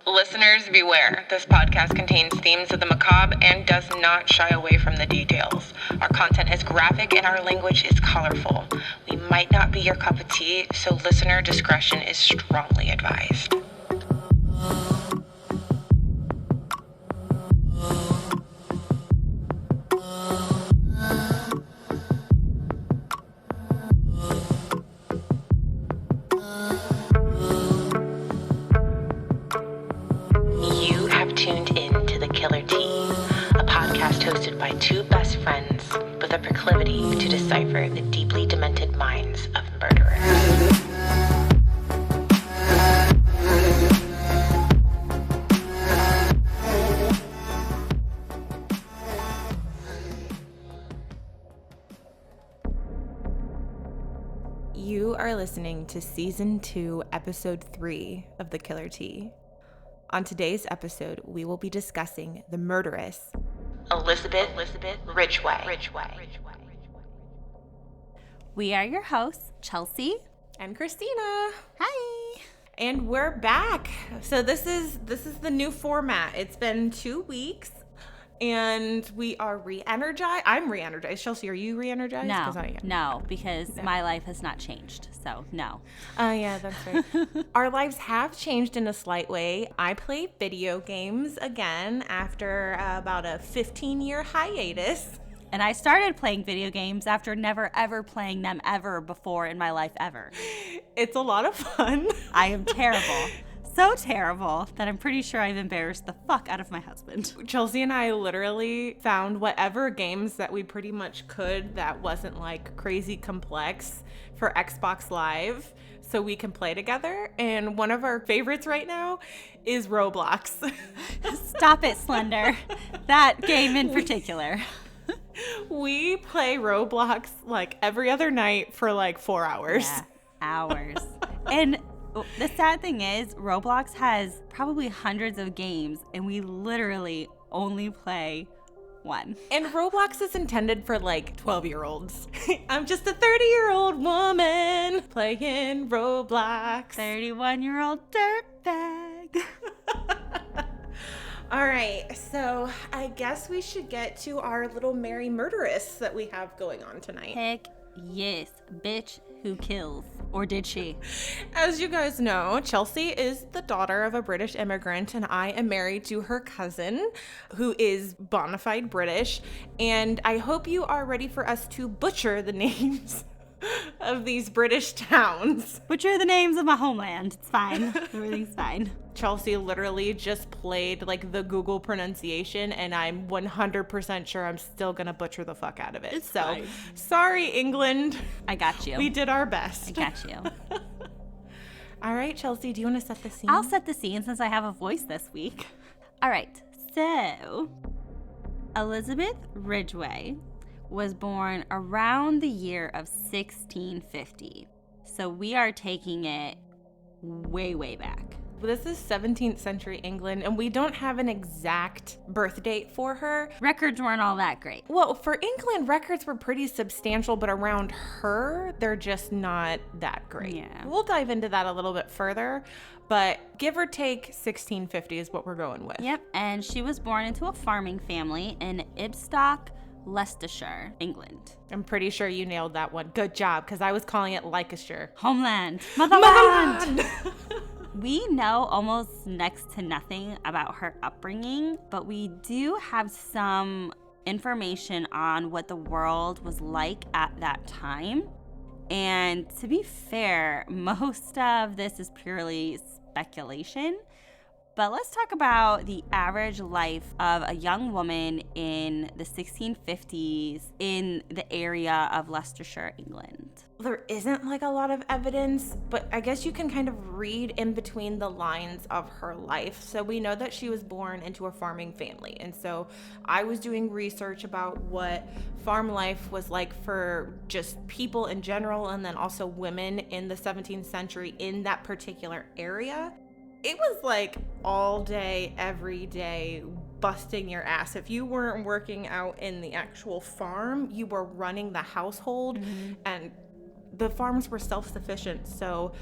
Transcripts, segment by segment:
Listeners, beware. This podcast contains themes of the macabre and does not shy away from the details. Our content is graphic and our language is colorful. We might not be your cup of tea, so listener discretion is strongly advised. Tuned in to The Killer Tea, a podcast hosted by two best friends with a proclivity to decipher the deeply demented minds of murderers. You are listening to Season 2, Episode 3 of The Killer Tea. On today's episode, we will be discussing the murderess, Elizabeth Ridgeway. We are your hosts, Chelsea and Christina. Hi. And we're back. So this is the new format. It's been 2 weeks and we are re-energized. I'm re-energized. Chelsea, are you re-energized? No, because my life has not changed. So no. Yeah, that's right. Our lives have changed in a slight way. I play video games again after about a 15-year hiatus. And I started playing video games after never ever playing them ever before in my life ever. It's a lot of fun. I am terrible. So terrible that I'm pretty sure I've embarrassed the fuck out of my husband. Chelsea and I literally found whatever games that we pretty much could that wasn't like crazy complex for Xbox Live so we can play together. And one of our favorites right now is Roblox. Stop it, Slender. That game in particular. We play Roblox like every other night for like 4 hours. Yeah, hours. And the sad thing is, Roblox has probably hundreds of games, and we literally only play one. And Roblox is intended for like 12-year-olds. I'm just a 30-year-old woman playing Roblox. 31-year-old dirtbag. All right, so I guess we should get to our little merry murderess that we have going on tonight. Heck yes, bitch who kills. Or did she? As you guys know, Chelsea is the daughter of a British immigrant, and I am married to her cousin, who is bona fide British. And I hope you are ready for us to butcher the names of these British towns. Butcher the names of my homeland. It's fine. Everything's fine. Chelsea literally just played like the Google pronunciation, and I'm 100% sure I'm still gonna butcher the fuck out of it. It's so fine. Sorry, England. I got you. We did our best. I got you. All right, Chelsea, do you want to set the scene? I'll set the scene since I have a voice this week. All right, so Elizabeth Ridgeway was born around the year of 1650. So we are taking it way, way back. This is 17th century England, and we don't have an exact birth date for her. Records weren't all that great. Well, for England, records were pretty substantial, but around her, they're just not that great. Yeah. We'll dive into that a little bit further, but give or take 1650 is what we're going with. Yep, and she was born into a farming family in Ibstock, Leicestershire, England. I'm pretty sure you nailed that one. Good job, because I was calling it Leicestershire. Homeland. Motherland! We know almost next to nothing about her upbringing, but we do have some information on what the world was like at that time. And to be fair, most of this is purely speculation. But let's talk about the average life of a young woman in the 1650s in the area of Leicestershire, England. There isn't like a lot of evidence, but I guess you can kind of read in between the lines of her life. So we know that she was born into a farming family. And so I was doing research about what farm life was like for just people in general, and then also women in the 17th century in that particular area. It was like all day, every day, busting your ass. If you weren't working out in the actual farm, you were running the household, and the farms were self-sufficient. So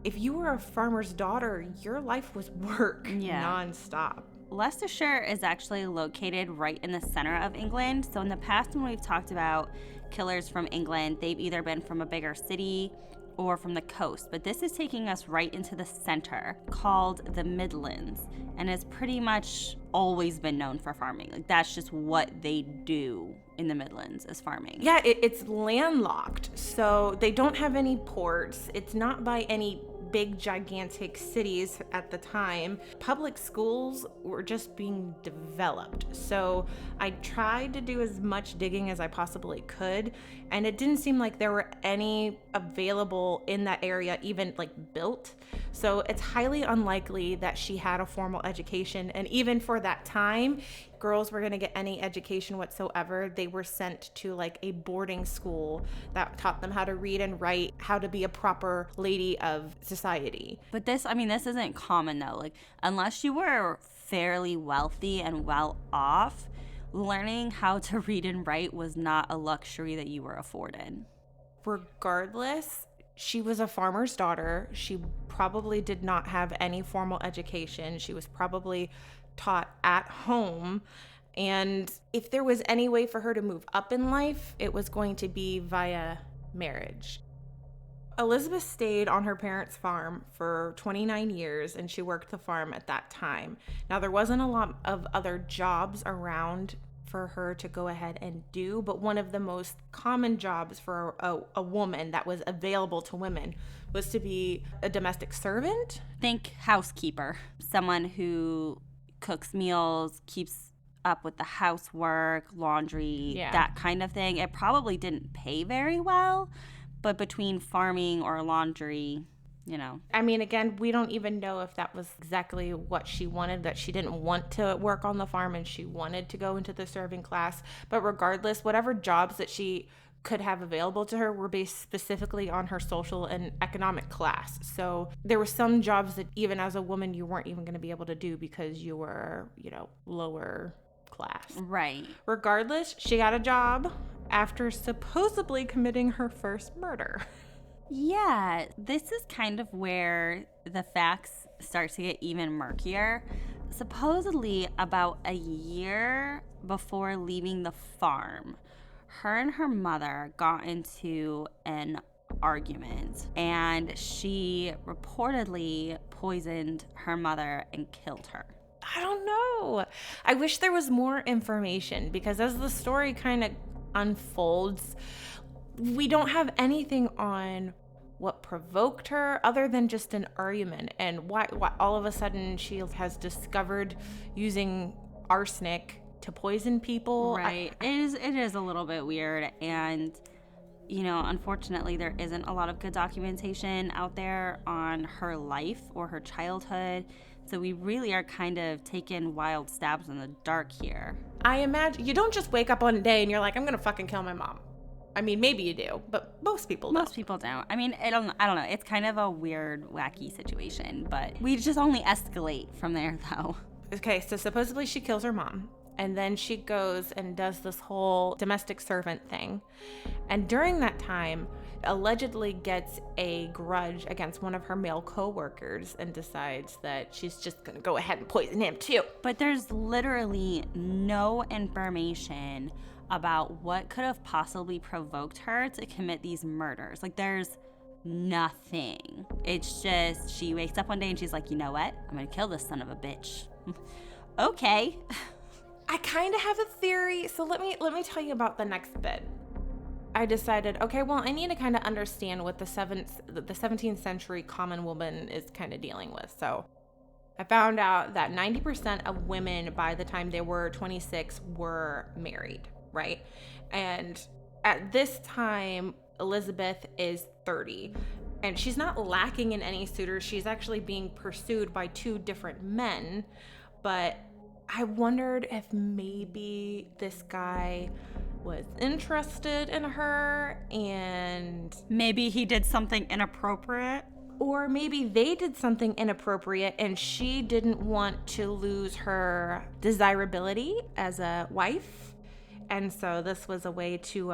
if you were a farmer's daughter, your life was work nonstop. Leicestershire is actually located right in the center of England. So in the past, when we've talked about killers from England, they've either been from a bigger city or from the coast. But this is taking us right into the center, called the Midlands, and it's pretty much always been known for farming. Like, that's just what they do in the Midlands, is farming. Yeah, it's landlocked, so they don't have any ports. It's not by any big gigantic cities at the time. Public schools were just being developed. So I tried to do as much digging as I possibly could, and it didn't seem like there were any available in that area, even like built. So it's highly unlikely that she had a formal education, and even for that time, girls were going to get any education whatsoever. They were sent to like a boarding school that taught them how to read and write, how to be a proper lady of society. But this isn't common though. Like, unless you were fairly wealthy and well off, learning how to read and write was not a luxury that you were afforded. Regardless, she was a farmer's daughter. She probably did not have any formal education. She was probably taught at home, and if there was any way for her to move up in life, it was going to be via marriage. Elizabeth stayed on her parents' farm for 29 years, and she worked the farm at that time. Now, there wasn't a lot of other jobs around for her to go ahead and do, but one of the most common jobs for a woman that was available to women was to be a domestic servant. Think housekeeper, someone who cooks meals, keeps up with the housework, laundry, that kind of thing. It probably didn't pay very well, but between farming or laundry, you know. I mean, again, we don't even know if that was exactly what she wanted, that she didn't want to work on the farm and she wanted to go into the serving class. But regardless, whatever jobs that she could have available to her were based specifically on her social and economic class. So there were some jobs that even as a woman you weren't even going to be able to do because you were, lower class. Right. Regardless, she got a job after supposedly committing her first murder. Yeah, this is kind of where the facts start to get even murkier. Supposedly, about a year before leaving the farm, her and her mother got into an argument, and she reportedly poisoned her mother and killed her. I don't know. I wish there was more information, because as the story kind of unfolds, we don't have anything on what provoked her other than just an argument, and why all of a sudden she has discovered using arsenic to poison people. Right. It is a little bit weird, and unfortunately there isn't a lot of good documentation out there on her life or her childhood, so we really are kind of taking wild stabs in the dark here. I imagine you don't just wake up one day and you're like, I'm gonna fucking kill my mom. I mean, maybe you do, but most people don't. Most people don't. I mean, I don't know. It's kind of a weird, wacky situation, but we just only escalate from there, though. Okay, so supposedly she kills her mom, and then she goes and does this whole domestic servant thing. And during that time, allegedly gets a grudge against one of her male co-workers and decides that she's just going to go ahead and poison him too. But there's literally no information about what could have possibly provoked her to commit these murders. Like, there's nothing. It's just she wakes up one day and she's like, you know what? I'm going to kill this son of a bitch. Okay. I kind of have a theory. So let me tell you about the next bit. I decided, okay, well, I need to kind of understand what the 17th century common woman is kind of dealing with. So I found out that 90% of women by the time they were 26 were married, right? And at this time, Elizabeth is 30, and she's not lacking in any suitors. She's actually being pursued by two different men, but I wondered if maybe this guy was interested in her, and maybe he did something inappropriate. Or maybe they did something inappropriate and she didn't want to lose her desirability as a wife. And so this was a way to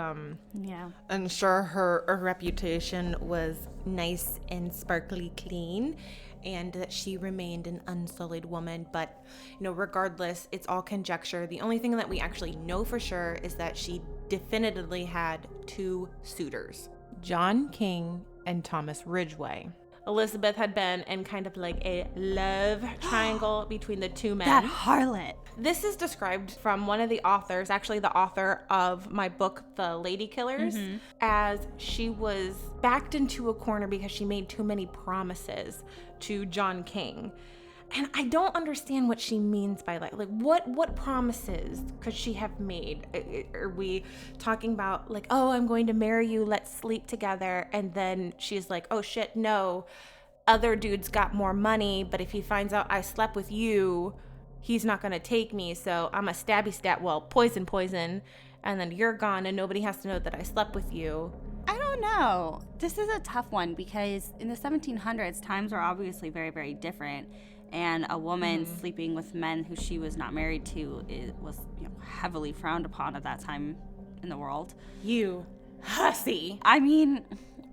Yeah. ensure her reputation was nice and sparkly clean, and that she remained an unsullied woman. But, regardless, it's all conjecture. The only thing that we actually know for sure is that she definitively had 2 suitors, John King and Thomas Ridgeway. Elizabeth had been in kind of like a love triangle between the 2 men. That harlot. This is described from one of the authors, actually the author of my book, The Lady Killers, as she was backed into a corner because she made too many promises to John King. And I don't understand what she means by that. Like, what promises could she have made? Are we talking about like, oh, I'm going to marry you, let's sleep together, and then she's like, oh shit, no, other dude's got more money, but if he finds out I slept with you, he's not gonna take me, so I'm a poison, and then you're gone and nobody has to know that I slept with you. I don't know. This is a tough one because in the 1700s, times were obviously very, very different. And a woman sleeping with men who she was not married to was heavily frowned upon at that time in the world. You hussy. I mean,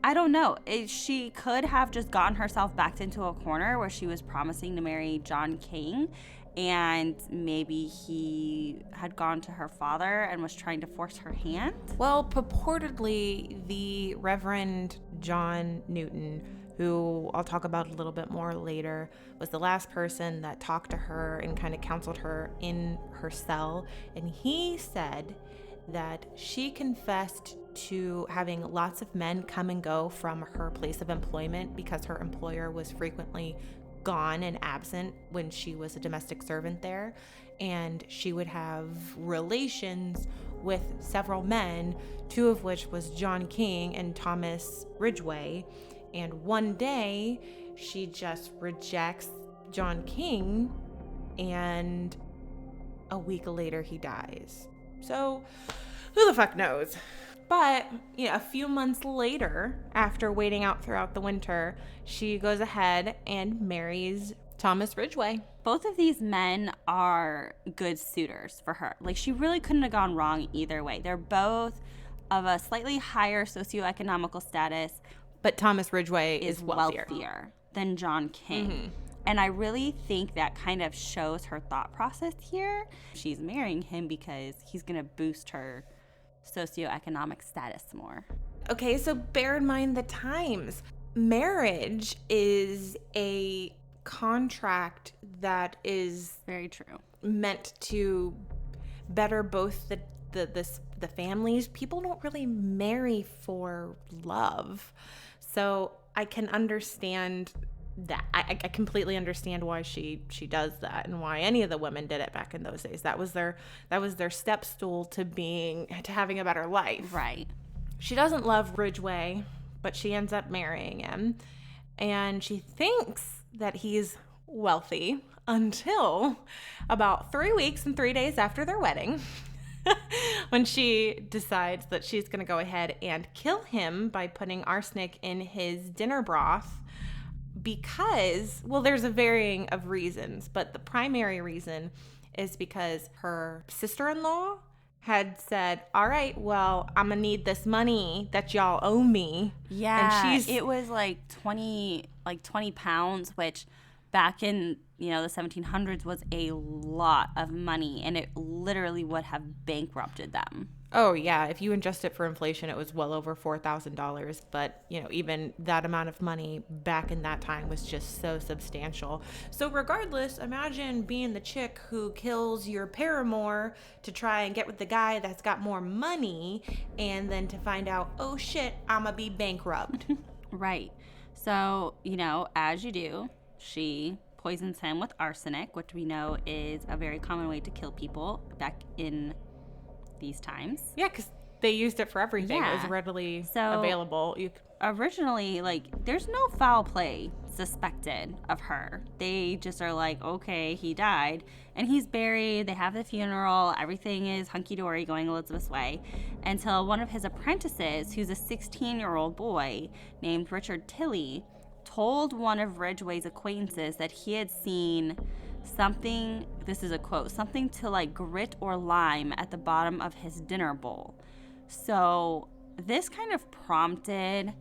I don't know. She could have just gotten herself backed into a corner where she was promising to marry John King, and maybe he had gone to her father and was trying to force her hand. Well, purportedly, the Reverend John Newton, who I'll talk about a little bit more later, was the last person that talked to her and kind of counseled her in her cell. And he said that she confessed to having lots of men come and go from her place of employment because her employer was frequently gone and absent when she was a domestic servant there. And she would have relations with several men, 2 of which was John King and Thomas Ridgeway. And one day, she just rejects John King, and a week later, he dies. So, who the fuck knows? But, a few months later, after waiting out throughout the winter, she goes ahead and marries Thomas Ridgeway. Both of these men are good suitors for her. Like, she really couldn't have gone wrong either way. They're both of a slightly higher socioeconomical status, but Thomas Ridgeway is wealthier than John King. And I really think that kind of shows her thought process here. She's marrying him because he's going to boost her socioeconomic status more. Okay, so bear in mind the times. Marriage is a contract that is very true, meant to better both the families. People don't really marry for love. So I can understand that. I completely understand why she does that and why any of the women did it back in those days. That was their step stool to having a better life. Right. She doesn't love Ridgeway, but she ends up marrying him, and she thinks that he's wealthy until about 3 weeks and 3 days after their wedding. When she decides that she's going to go ahead and kill him by putting arsenic in his dinner broth because, well, there's a varying of reasons, but the primary reason is because her sister-in-law had said, all right, well, I'm going to need this money that y'all owe me. Yeah, and it was like 20 pounds, which back in the 1700s was a lot of money, and it literally would have bankrupted them. Oh yeah, if you adjust it for inflation, it was well over $4,000. But even that amount of money back in that time was just so substantial. So regardless, imagine being the chick who kills your paramour to try and get with the guy that's got more money, and then to find out, oh shit, I'ma be bankrupt. Right. So as you do, she poisons him with arsenic, which we know is a very common way to kill people back in these times. Yeah, because they used it for everything. Yeah. It was readily available. Originally, there's no foul play suspected of her. They just are like, okay, he died, and he's buried. They have the funeral. Everything is hunky-dory, going Elizabeth's way, until one of his apprentices, who's a 16-year-old boy named Richard Tilley, told one of Ridgeway's acquaintances that he had seen something, this is a quote, something to like grit or lime at the bottom of his dinner bowl. So this kind of prompted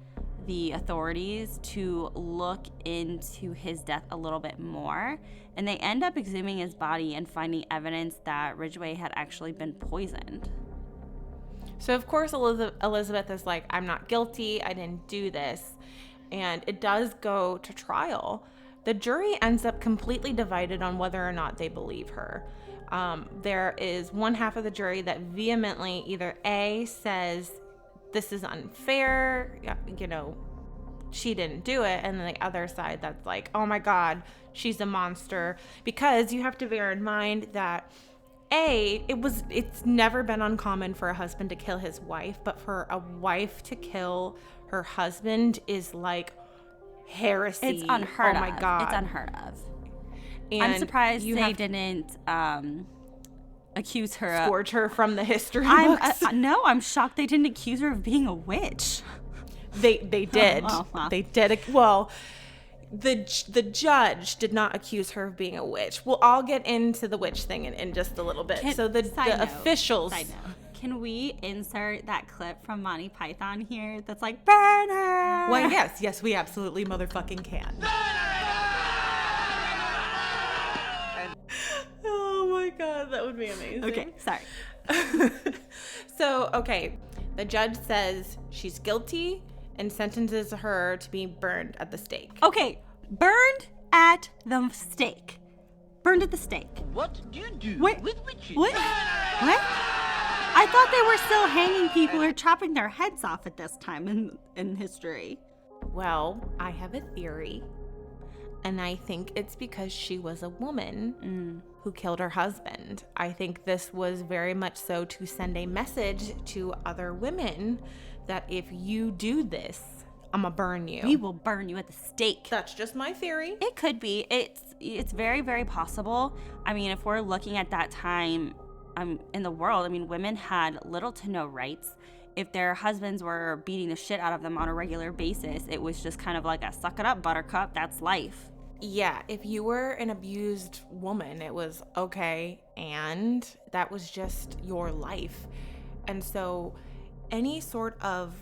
the authorities to look into his death a little bit more, and they end up exhuming his body and finding evidence that Ridgeway had actually been poisoned. So of course Elizabeth is like, I'm not guilty, I didn't do this, and it does go to trial. The jury ends up completely divided on whether or not they believe her. There is one half of the jury that vehemently either A, says this is unfair, you know, she didn't do it, and then the other side that's like, oh my God, she's a monster. Because you have to bear in mind that it's never been uncommon for a husband to kill his wife, but for a wife to kill her husband is like heresy. It's unheard of. Oh my God. It's unheard of. And I'm surprised they didn't accuse her. Scourge her from the history books. No, I'm shocked they didn't accuse her of being a witch. They did. Oh, wow. They did. Well, the judge did not accuse her of being a witch. We'll all get into the witch thing in just a little bit. The officials. Side note. Can we insert that clip from Monty Python here that's like, burn her? Well, yes, we absolutely motherfucking can. Oh my God, that would be amazing. Okay, sorry. So, the judge says she's guilty and sentences her to be burned at the stake. Okay, burned at the stake. Burned at the stake. What do you do with witches? What? I thought they were still hanging people or chopping their heads off at this time in history. Well, I have a theory, and I think it's because she was a woman who killed her husband. I think this was very much so to send a message to other women that if you do this, I'm gonna burn you. We will burn you at the stake. That's just my theory. It could be. It's very, very possible. I mean, if we're looking at that time in the world, I mean, women had little to no rights. If their husbands were beating the shit out of them on a regular basis, it was just kind of like a suck it up, buttercup, that's life. Yeah, if you were an abused woman, it was okay, and that was just your life. And so any sort of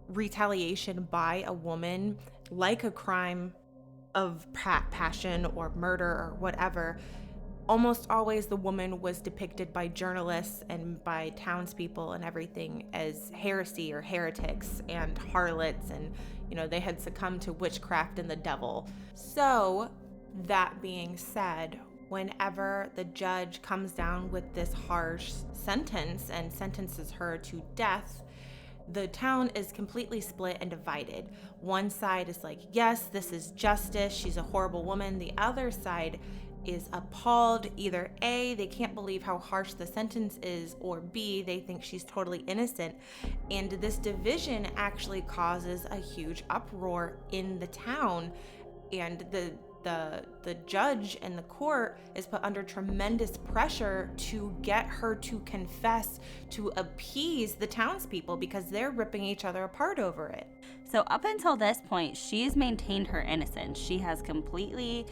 retaliation by a woman, like a crime of passion or murder or whatever, almost always the woman was depicted by journalists and by townspeople and everything as heresy or heretics and harlots, and they had succumbed to witchcraft and the devil. So that being said, whenever the judge comes down with this harsh sentence and sentences her to death, the town is completely split and divided. One side is like, yes, this is justice, she's a horrible woman. The other side is appalled. Either A, they can't believe how harsh the sentence is, or B, they think she's totally innocent. And this division actually causes a huge uproar in the town, and the judge and the court is put under tremendous pressure to get her to confess, to appease the townspeople, because they're ripping each other apart over it. So up until this point, she's maintained her innocence. She has completely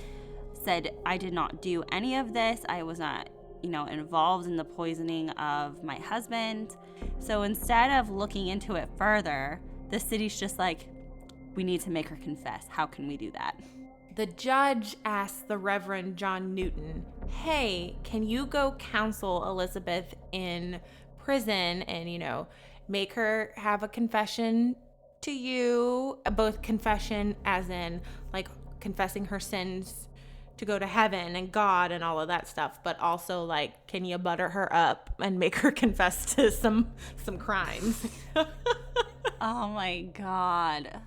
said, I did not do any of this. I was not, involved in the poisoning of my husband. So instead of looking into it further, the city's just like, we need to make her confess. How can we do that? The judge asked the Reverend John Newton, hey, can you go counsel Elizabeth in prison and, make her have a confession to you, both confession as in like confessing her sins to go to heaven and God and all of that stuff, but also like, can you butter her up and make her confess to some crimes? Oh my God.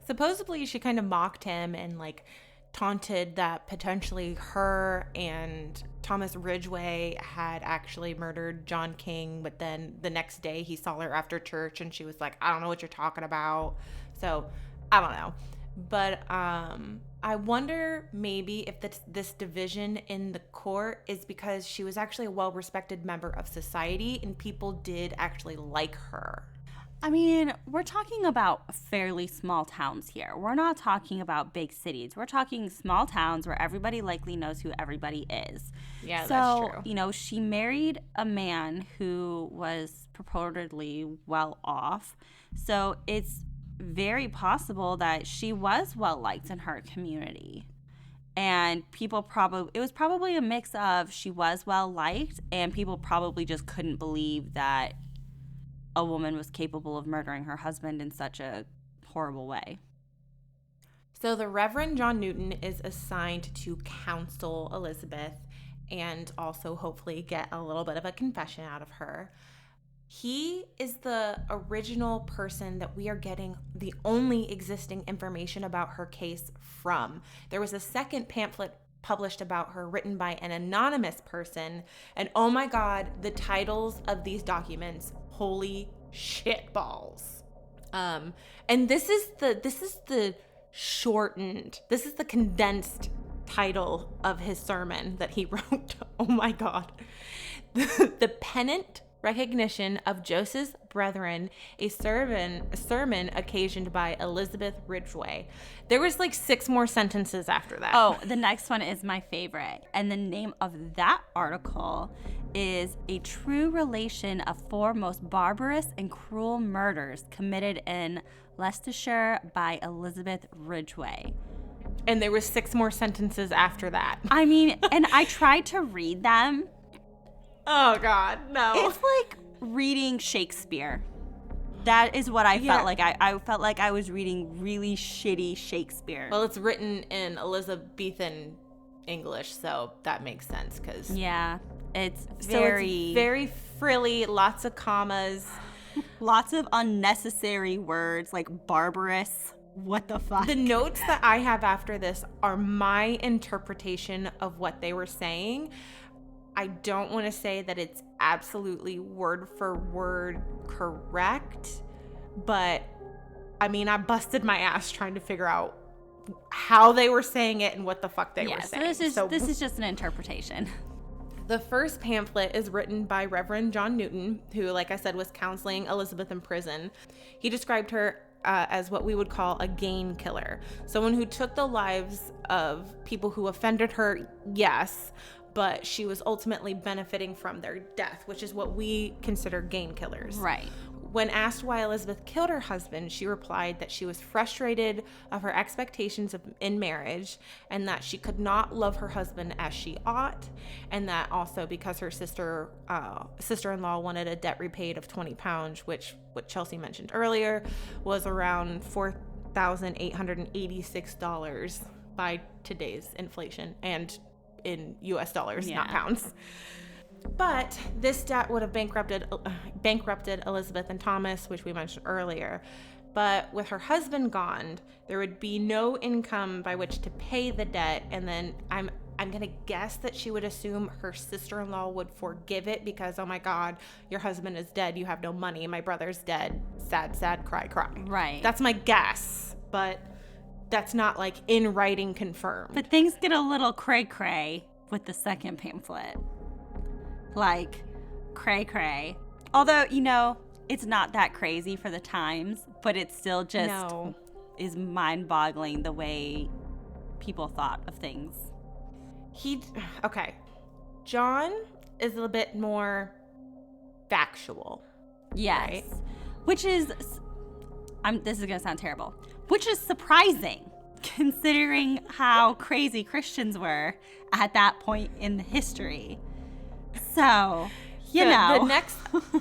Supposedly she kind of mocked him and like taunted that potentially her and Thomas Ridgeway had actually murdered John King, but then the next day he saw her after church and she was like, I don't know what you're talking about. So I don't know. But I wonder maybe if this division in the court is because she was actually a well-respected member of society and people did actually like her. I mean, we're talking about fairly small towns here. We're not talking about big cities. We're talking small towns where everybody likely knows who everybody is. Yeah, so, that's true. You know, she married a man who was purportedly well off. So it's very possible that she was well liked in her community. And it was probably a mix of she was well liked and people probably just couldn't believe that a woman was capable of murdering her husband in such a horrible way. So the Reverend John Newton is assigned to counsel Elizabeth and also hopefully get a little bit of a confession out of her. He is the original person that we are getting the only existing information about her case from. There was a second pamphlet published about her written by an anonymous person, and oh my god, the titles of these documents, holy shit balls. And this is the condensed title of his sermon that he wrote. Oh my god. The penitent recognition of Joseph's brethren, a sermon occasioned by Elizabeth Ridgeway. There was like 6 more sentences after that. Oh, the next one is my favorite. And the name of that article is A True Relation of 4 Most Barbarous and Cruel Murders Committed in Leicestershire by Elizabeth Ridgeway. And there was 6 more sentences after that. I mean, and I tried to read them. Oh god, no. It's like reading Shakespeare. That is what I felt like. I felt like I was reading really shitty Shakespeare. Well, it's written in Elizabethan English, so that makes sense because it's very, very frilly, lots of commas, lots of unnecessary words like barbarous. What the fuck? The notes that I have after this are my interpretation of what they were saying. I don't want to say that it's absolutely word for word correct, but I mean, I busted my ass trying to figure out how they were saying it and what the fuck they were saying. So this is just an interpretation. The first pamphlet is written by Reverend John Newton, who, like I said, was counseling Elizabeth in prison. He described her as what we would call a gain killer, someone who took the lives of people who offended her, yes, but she was ultimately benefiting from their death, which is what we consider gain killers. Right. When asked why Elizabeth killed her husband, she replied that she was frustrated of her expectations in marriage and that she could not love her husband as she ought, and that also because her sister-in-law wanted a debt repaid of £20, which, what Chelsea mentioned earlier, was around $4,886 by today's inflation and in US dollars, not pounds. But this debt would have bankrupted Elizabeth and Thomas, which we mentioned earlier. But with her husband gone, there would be no income by which to pay the debt. And then I'm gonna guess that she would assume her sister-in-law would forgive it because, oh my God, your husband is dead. You have no money. My brother's dead. Sad, sad, cry, cry. Right. That's my guess, but that's not like in writing confirmed. But things get a little cray-cray with the second pamphlet. Like, cray-cray. Although, you know, it's not that crazy for the times, but it still just is mind-boggling the way people thought of things. John is a little bit more factual. Yes. Right? Which is, this is going to sound terrible, which is surprising considering how crazy Christians were at that point in history. So, you know. The next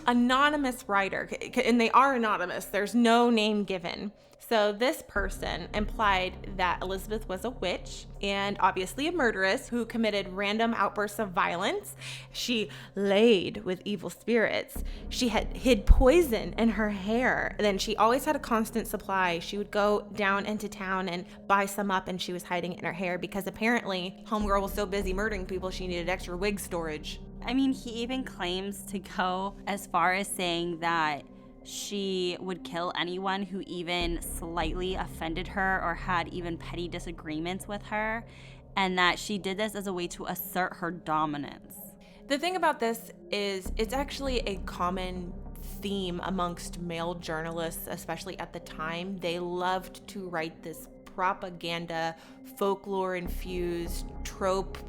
anonymous writer, and they are anonymous, there's no name given. So this person implied that Elizabeth was a witch and obviously a murderess who committed random outbursts of violence. She laid with evil spirits. She had hid poison in her hair. And then she always had a constant supply. She would go down into town and buy some up, and she was hiding it in her hair because apparently homegirl was so busy murdering people she needed extra wig storage. I mean, he even claims to go as far as saying that she would kill anyone who even slightly offended her or had even petty disagreements with her, and that she did this as a way to assert her dominance. The thing about this is it's actually a common theme amongst male journalists, especially at the time. They loved to write this propaganda, folklore-infused trope,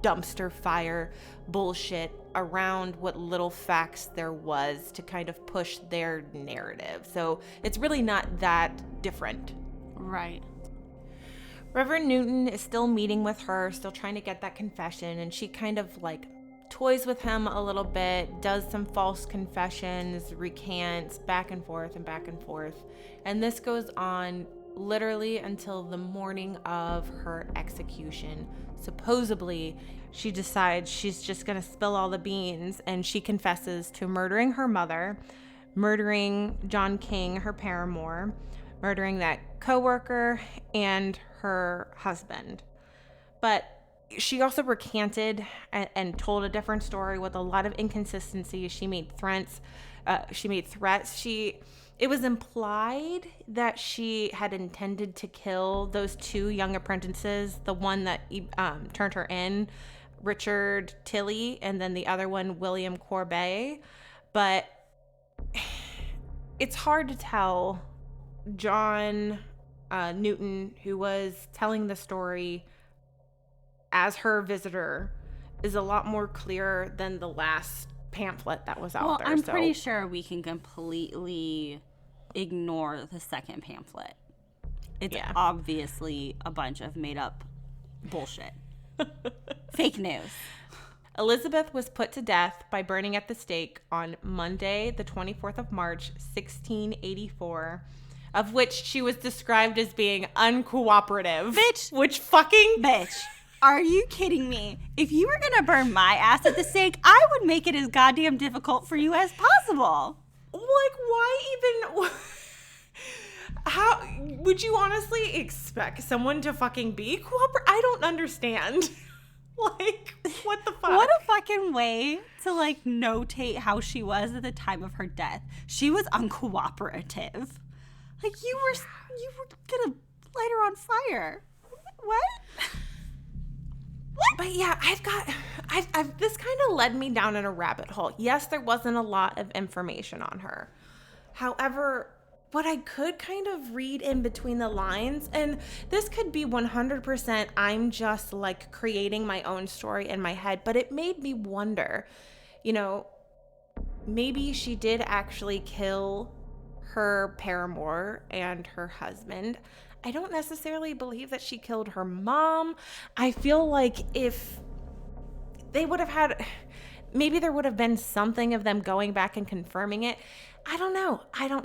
dumpster fire bullshit around what little facts there was to kind of push their narrative. So it's really not that different. Right. Reverend Newton is still meeting with her, still trying to get that confession, and she kind of like toys with him a little bit, does some false confessions, recants, back and forth and back and forth. And this goes on literally until the morning of her execution. Supposedly, she decides she's just going to spill all the beans, and she confesses to murdering her mother, murdering John King, her paramour, murdering that coworker, and her husband. But she also recanted and told a different story with a lot of inconsistencies. She made threats. It was implied that she had intended to kill those two young apprentices, the one that turned her in, Richard Tilley, and then the other one, William Corbet. But it's hard to tell. John Newton, who was telling the story as her visitor, is a lot more clear than the last pamphlet that was out there. I'm pretty sure we can completely ignore the second pamphlet. It's obviously a bunch of made up bullshit. Fake news. Elizabeth was put to death by burning at the stake on Monday, the 24th of March, 1684, of which she was described as being uncooperative. Bitch. Which fucking... Bitch. Are you kidding me? If you were gonna burn my ass at the stake, I would make it as goddamn difficult for you as possible. Like, why even... How would you honestly expect someone to fucking be cooperative? I don't understand. Like, what the fuck? What a fucking way to, like, notate how she was at the time of her death. She was uncooperative. Like, you were gonna light her on fire. What? But yeah, I've this kind of led me down in a rabbit hole. Yes, there wasn't a lot of information on her. However, what I could kind of read in between the lines, and this could be 100% I'm just like creating my own story in my head, but it made me wonder, you know, maybe she did actually kill her paramour and her husband. I don't necessarily believe that she killed her mom. I feel like if they would have had, maybe there would have been something of them going back and confirming it. I don't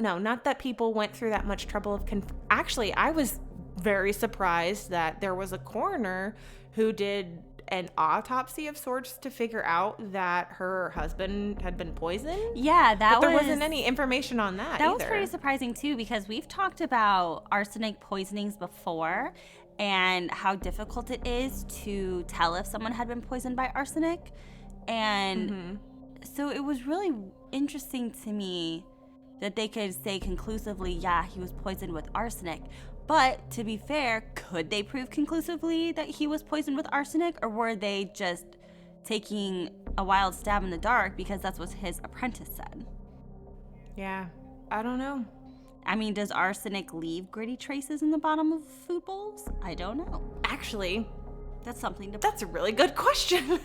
know. Not that people went through that much trouble of actually, I was very surprised that there was a coroner who did an autopsy of sorts to figure out that her husband had been poisoned. Yeah, but there wasn't any information on that That either. was pretty surprising too, because we've talked about arsenic poisonings before and how difficult it is to tell if someone had been poisoned by arsenic. And so it was really interesting to me that they could say conclusively, yeah, he was poisoned with arsenic. But to be fair, could they prove conclusively that he was poisoned with arsenic, or were they just taking a wild stab in the dark because that's what his apprentice said? Yeah, I don't know. I mean, does arsenic leave gritty traces in the bottom of food bowls? I don't know. Actually, that's a really good question.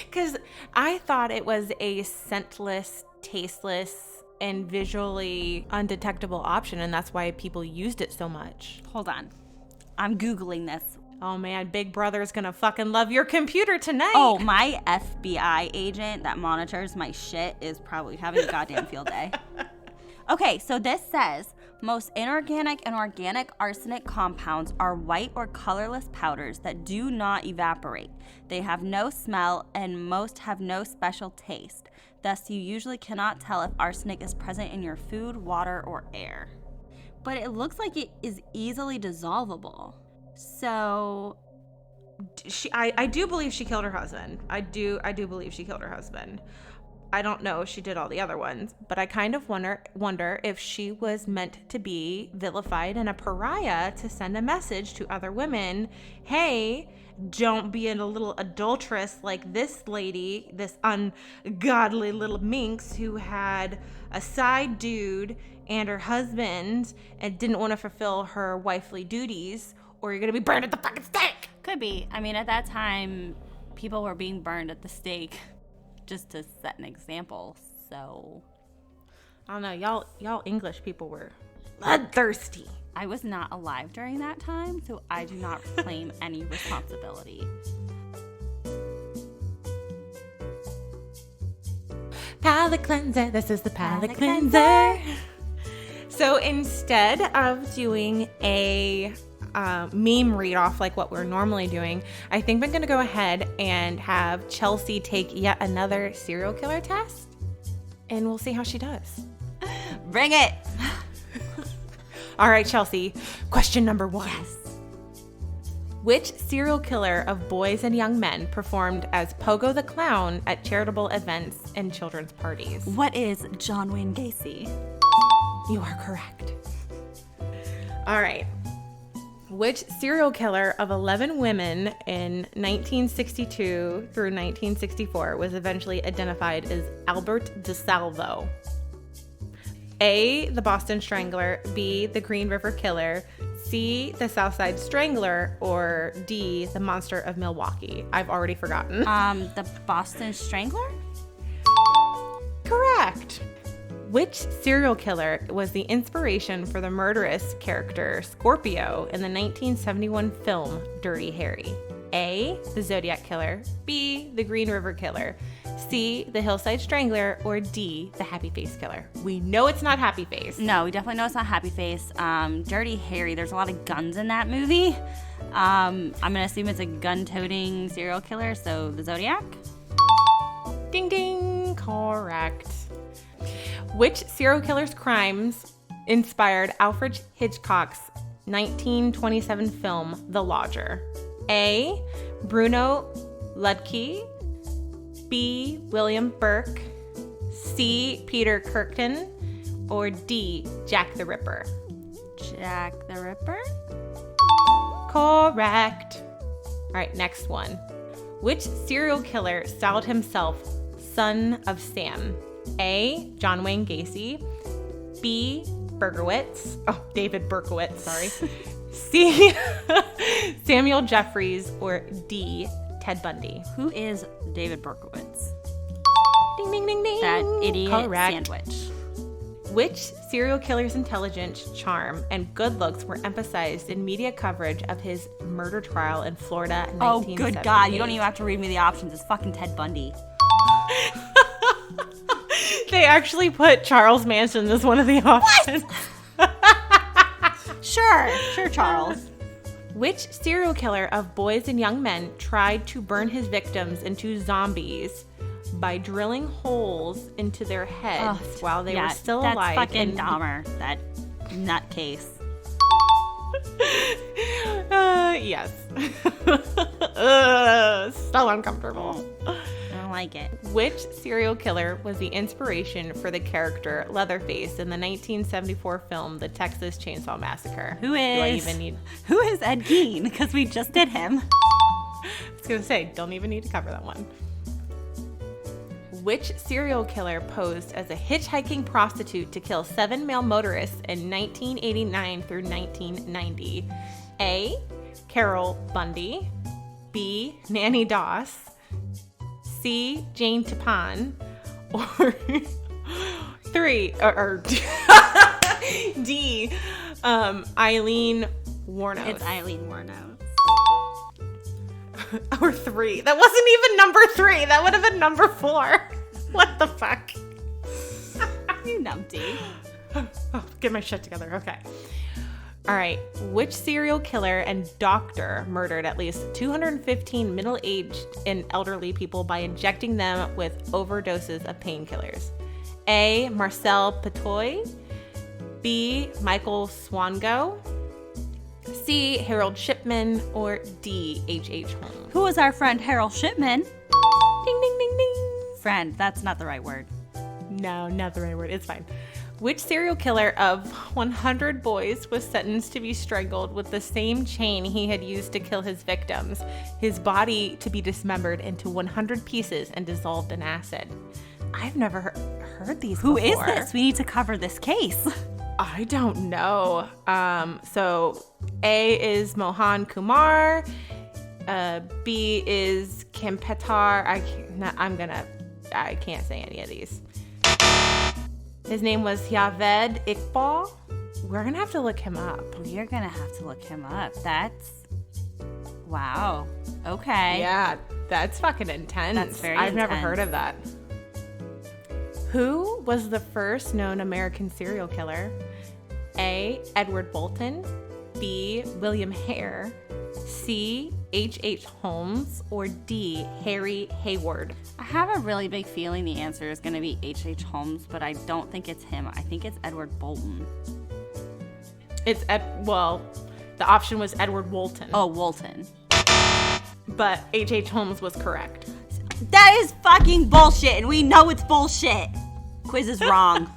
Because I thought it was a scentless, tasteless, and visually undetectable option, and that's why people used it so much. Hold on. I'm Googling this. Oh man, Big Brother's gonna fucking love your computer tonight. Oh, my FBI agent that monitors my shit is probably having a goddamn field day. Okay, so this says, most inorganic and organic arsenic compounds are white or colorless powders that do not evaporate. They have no smell and most have no special taste. Thus, you usually cannot tell if arsenic is present in your food, water, or air. But it looks like it is easily dissolvable. So, I do believe she killed her husband. I do believe she killed her husband. I don't know if she did all the other ones, but I kind of wonder if she was meant to be vilified and a pariah to send a message to other women. Hey, don't be a little adulteress like this lady, this ungodly little minx who had a side dude and her husband and didn't want to fulfill her wifely duties, or you're going to be burned at the fucking stake. Could be. I mean, at that time, people were being burned at the stake just to set an example. So I don't know. Y'all English people were bloodthirsty. I was not alive during that time, so I do not claim any responsibility. Palate cleanser. This is the palate cleanser. So instead of doing a meme read off like what we're normally doing, I think I'm going to go ahead and have Chelsea take yet another serial killer test, and we'll see how she does. Bring it! All right, Chelsea, question number 1. Yes. Which serial killer of boys and young men performed as Pogo the Clown at charitable events and children's parties? What is John Wayne Gacy? You are correct. All right. Which serial killer of 11 women in 1962 through 1964 was eventually identified as Albert DeSalvo? A, the Boston Strangler, B, the Green River Killer, C, the Southside Strangler, or D, the Monster of Milwaukee? I've already forgotten. The Boston Strangler? Correct. Which serial killer was the inspiration for the Murderess character Scorpio in the 1971 film Dirty Harry? A, the Zodiac Killer, B, the Green River Killer, C, the Hillside Strangler, or D, the Happy Face Killer? We know it's not Happy Face. No, we definitely know it's not Happy Face. Dirty Harry, there's a lot of guns in that movie. I'm going to assume it's a gun-toting serial killer, so the Zodiac? Ding ding, correct. Which serial killer's crimes inspired Alfred Hitchcock's 1927 film The Lodger? A, Bruno Ludke, B, William Burke, C, Peter Kirkton, or D, Jack the Ripper? Jack the Ripper? Correct. All right, next one. Which serial killer styled himself Son of Sam? A, John Wayne Gacy, B, David Berkowitz, sorry. C, Samuel Jeffries, or D, Ted Bundy? Who is David Berkowitz? Ding, ding, ding, ding. That idiot Correct. sandwich. Which serial killer's intelligence, charm, and good looks were emphasized in media coverage of his murder trial in Florida in 1978? Oh, good God. You don't even have to read me the options. It's fucking Ted Bundy. They actually put Charles Manson as one of the options. Sure, Charles. Which serial killer of boys and young men tried to burn his victims into zombies by drilling holes into their heads while they were still alive? That's fucking Dahmer, that nutcase. Yes. So uncomfortable. I don't like it. Which serial killer was the inspiration for the character Leatherface in the 1974 film The Texas Chainsaw Massacre? Who is Ed Gein? Because we just did him. I was going to say, don't even need to cover that one. Which serial killer posed as a hitchhiking prostitute to kill 7 male motorists in 1989 through 1990? A, Carol Bundy, B, Nanny Doss, C, Jane Tappan, or D, Eileen Wuornos? It's Eileen Wuornos. Or 3. That wasn't even number 3. That would have been number 4. What the fuck? You numpty. Oh, get my shit together. Okay. All right. Which serial killer and doctor murdered at least 215 middle-aged and elderly people by injecting them with overdoses of painkillers? A, Marcel Petoy, B, Michael Swango, C, Harold Shipman, or D, H.H. Holmes? Who is our friend Harold Shipman? Ding, ding, ding, ding. Friend, that's not the right word. No, not the right word. It's fine. Which serial killer of 100 boys was sentenced to be strangled with the same chain he had used to kill his victims, his body to be dismembered into 100 pieces and dissolved in acid? I've never heard these Who before. is this? We need to cover this case. I don't know. So A is Mohan Kumar. B is Kampetar. I can't say any of these. His name was Javed Iqbal. We're gonna have to look him up. We are gonna have to look him up. Wow. Okay. Yeah, that's fucking intense. That's very I've never intense. heard of that. Who was the first known American serial killer? A. Edward Bolton. B. William Hare. C. H.H. Holmes. Or D. Harry Hayward. I have a really big feeling the answer is going to be H.H. Holmes, but I don't think it's him. I think it's Edward Bolton. The option was Edward Walton. Oh, Walton. But H.H. Holmes was correct. That is fucking bullshit, and we know it's bullshit. Quiz is wrong.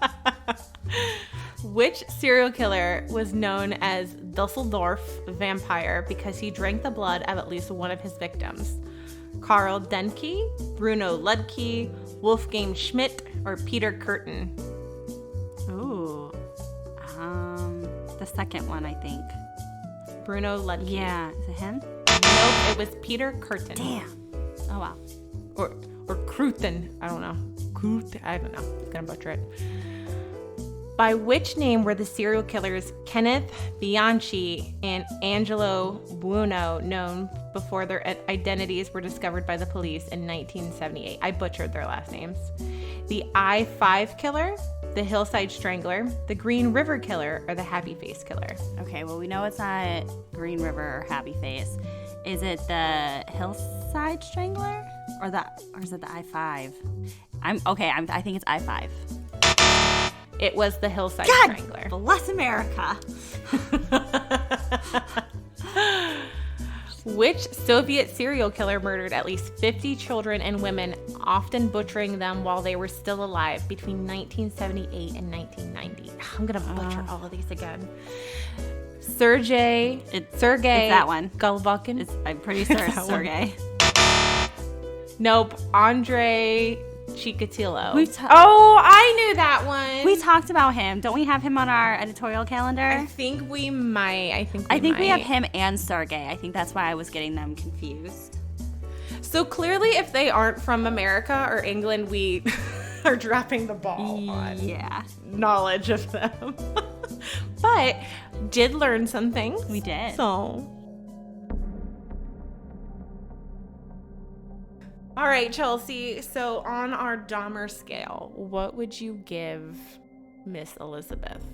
Which serial killer was known as Dusseldorf Vampire because he drank the blood of at least one of his victims? Karl Denke, Bruno Ludke, Wolfgang Schmidt, or Peter Curtin? Ooh. The second one, I think. Bruno Ludke. Yeah. Is it him? Nope, it was Peter Curtin. Damn. Oh, wow. Or Cruten. I don't know. I don't know. I'm gonna butcher it. By which name were the serial killers Kenneth Bianchi and Angelo Buono known before their identities were discovered by the police in 1978? I butchered their last names. The I-5 killer, the Hillside Strangler, the Green River Killer, or the Happy Face Killer? Okay, well, we know it's not Green River or Happy Face. Is it the Hillside Strangler? Or is it the I-5? I think it's I-5. It was the Hillside God Strangler. Bless America. Which Soviet serial killer murdered at least 50 children and women, often butchering them while they were still alive between 1978 and 1990? I'm going to butcher all of these again. Sergei It's that one. Galvakin. I'm pretty sure it's that one. Sergey. Nope. Andrei Chikatilo. I knew that one. We talked about him. Don't we have him on our editorial calendar? I think we might. I think we have him and Sergey. I think that's why I was getting them confused. So clearly, if they aren't from America or England, we are dropping the ball on knowledge of them. But did learn some things. We did. So. All right, Chelsea. So on our Dahmer scale, what would you give Miss Elizabeth?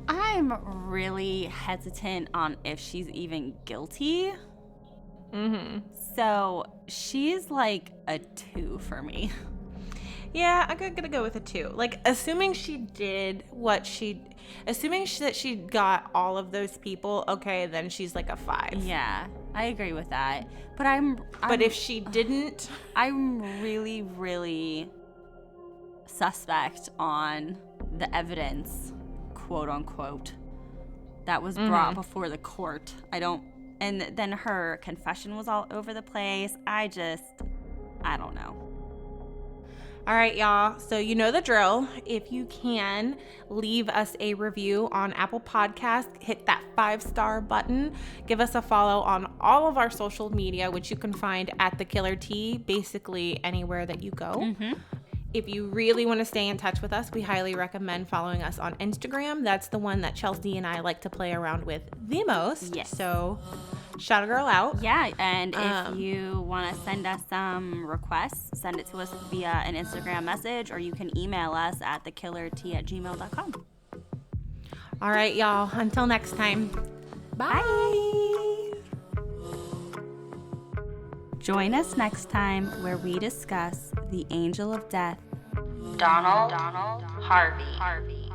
I'm really hesitant on if she's even guilty. Mm-hmm. So she's like a 2 for me. Yeah, I'm gonna go with a 2. Like, assuming she did assuming that she got all of those people, okay, then she's like a 5. Yeah, I agree with that. But if she didn't, I'm really, really suspect on the evidence, quote unquote, that was brought before the court. And then her confession was all over the place. I don't know. All right, y'all. So you know the drill. If you can, leave us a review on Apple Podcasts. Hit that 5-star button. Give us a follow on all of our social media, which you can find at The Killer T, basically anywhere that you go. Mm-hmm. If you really want to stay in touch with us, we highly recommend following us on Instagram. That's the one that Chelsea and I like to play around with the most. Yes. So shout a girl out. Yeah, and if you want to send us some requests, send it to us via an Instagram message, or you can email us at thekillert@gmail.com. All right, y'all. Until next time. Bye. Join us next time where we discuss the Angel of Death, Donald Harvey.